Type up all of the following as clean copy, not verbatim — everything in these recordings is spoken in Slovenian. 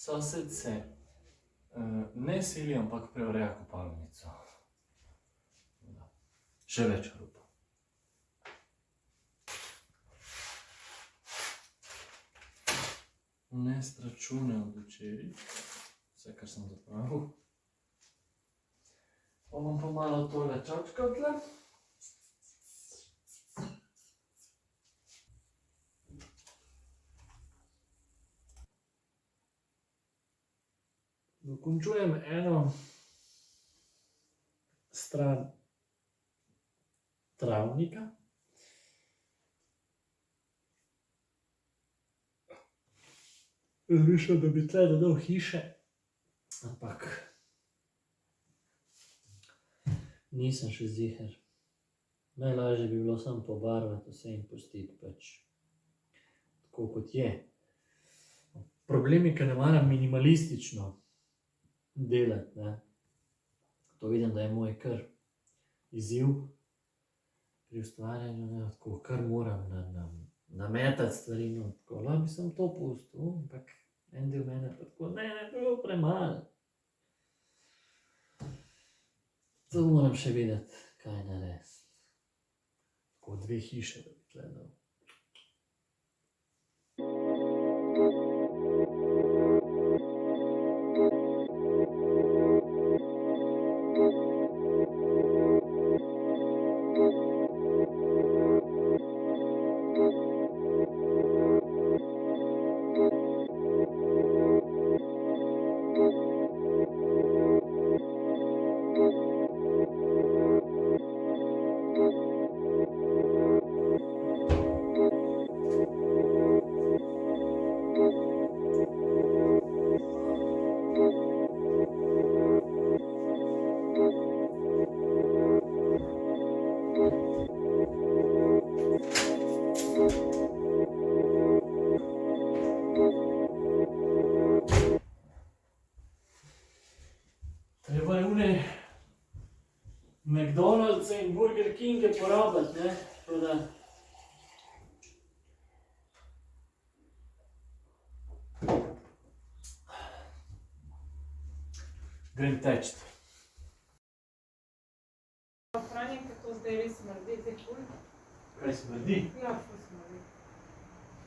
Sosed se ne sili, ampak preureja kopalnico. Še več hrupa. Vnesti račune od včeraj, vse, kar sem zapravil. Pa bom pa malo tole čačkal tle. Dokončujem eno stran travnika. Razmišljam, da bi tle dodal hiše, ampak nisem še ziher. Najlažje bi bilo samo pobarvati vse in pustiti pač tako, kot je. Problem je, ker ne maram minimalistično delati, ne. To vidim, da je moj kar izziv pri ustvarjanju, ne, tako kar moram nametati stvari, no, tako, lahko bi samo to pustil, ampak en del mene pa tako, ne, to je bilo premalo. To moram še videti, kaj narediti. Tako 2 hiše, da bi tle dal. Treba je one McDonald'se in Burger Kinge porabiti, ne, tako da grem teč. Franje, kako zdaj res smrdi, zdaj ful. Kaj smrdi? Ja, ful smrdi.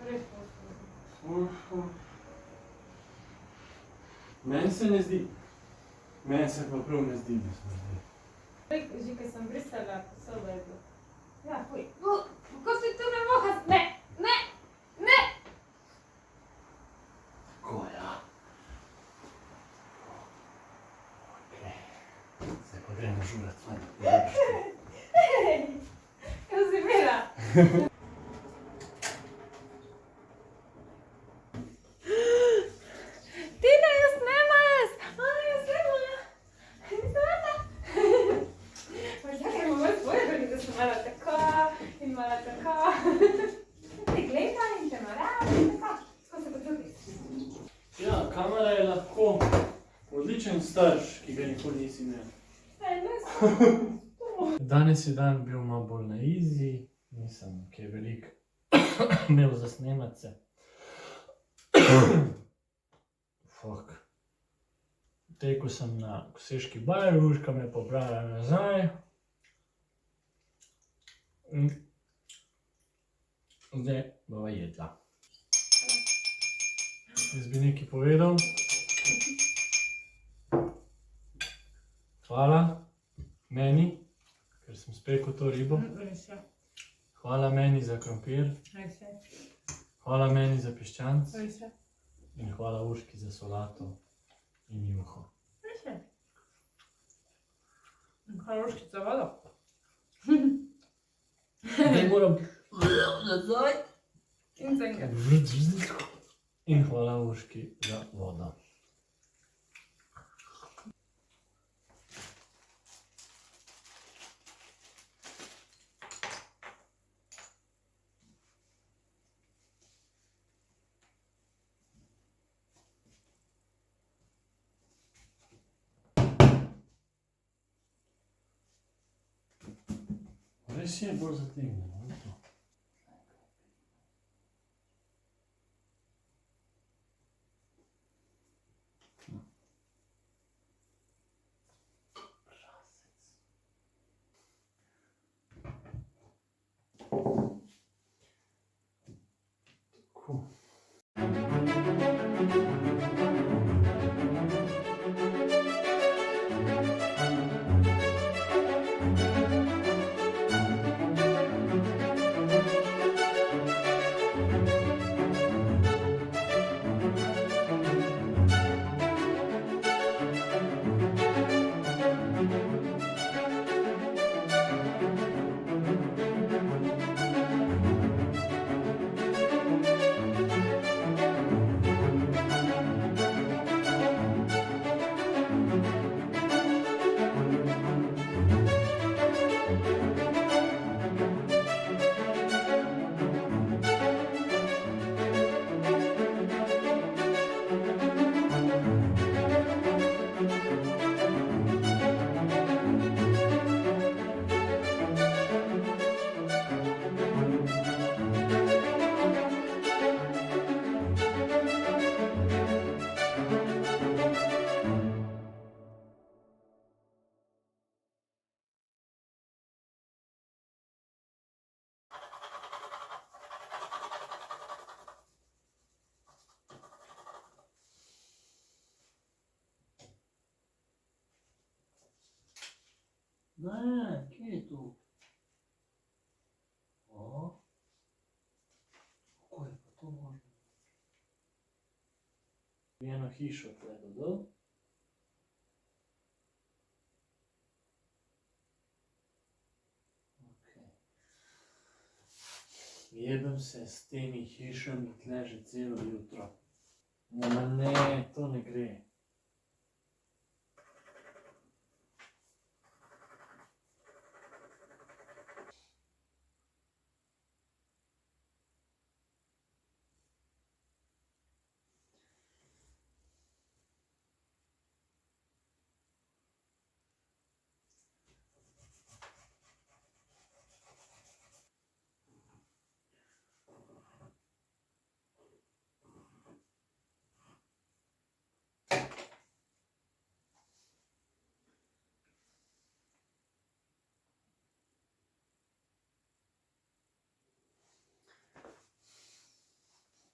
Res ful smrdi. Meni se ne zdi. Meni se pa prav ne zdi, da smrdi. Že ko sem brisala, so da je bilo. Ja, fuj. Kako se tu ne moha? Ne, ne, ne! Tako, ja. Okej. Zdaj pa gremo žurat ven. Kaj si bila? Tina, jaz snemam! Jaz snemam! Snimata! Čakaj, bomo jaz povedali, da sem malo tako in malo tako. Te gledam in te naravim in tako. Tako se počutiš. Ja, kamera je lahko odličen starš, ki ga nikoli nisi imel. Danes je dan bil malo bolj na easy, nisem kaj veliko imel za snemati se. Fuck. Tekel sem na Koseški bar, Urška me pobrala nazaj. Zdaj bova jedla. Jaz bi nekaj povedal. Hvala meni, ker sem spekel to ribo. Hvala meni za krompir. Hvala meni za piščanc. In hvala Urški za solato in juho. Hvala Urški za vodo. Zdaj moram nazaj. In za enkrat. In hvala Urški za vodo. res je bolj zategnjeno. ni to. Tako. Ne, kje je tu? O, kako je pa to možno? Bi eno hišo tle dodal. Okej. Jebem se s temi hišami tle že celo jutro. Ma ne, to ne gre.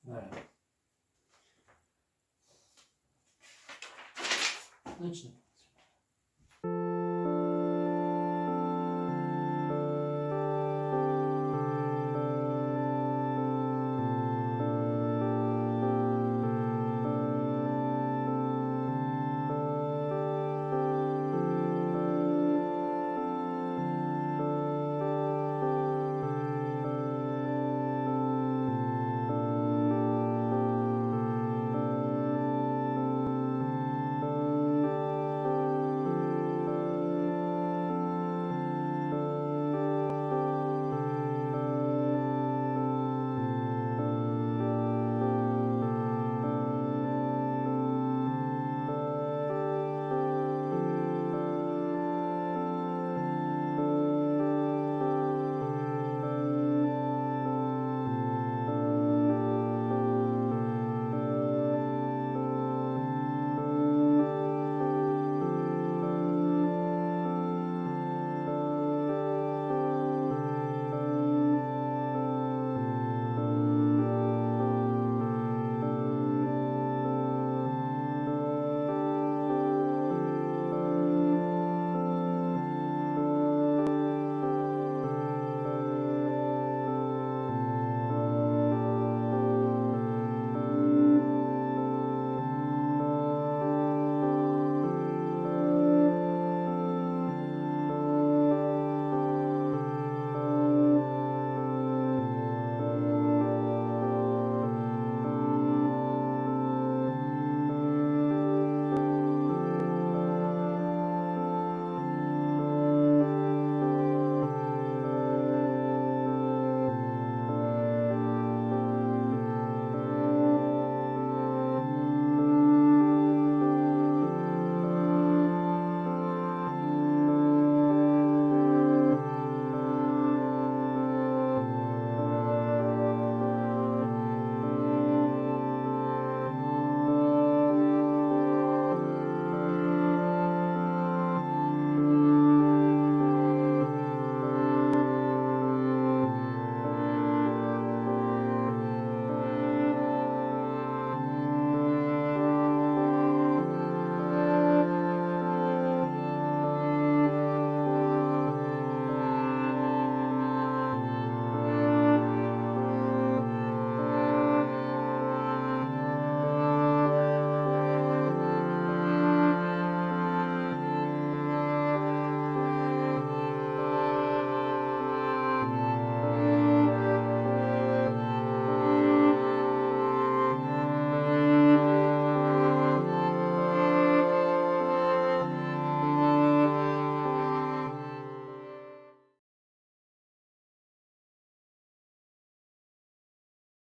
Ne. Nič ne.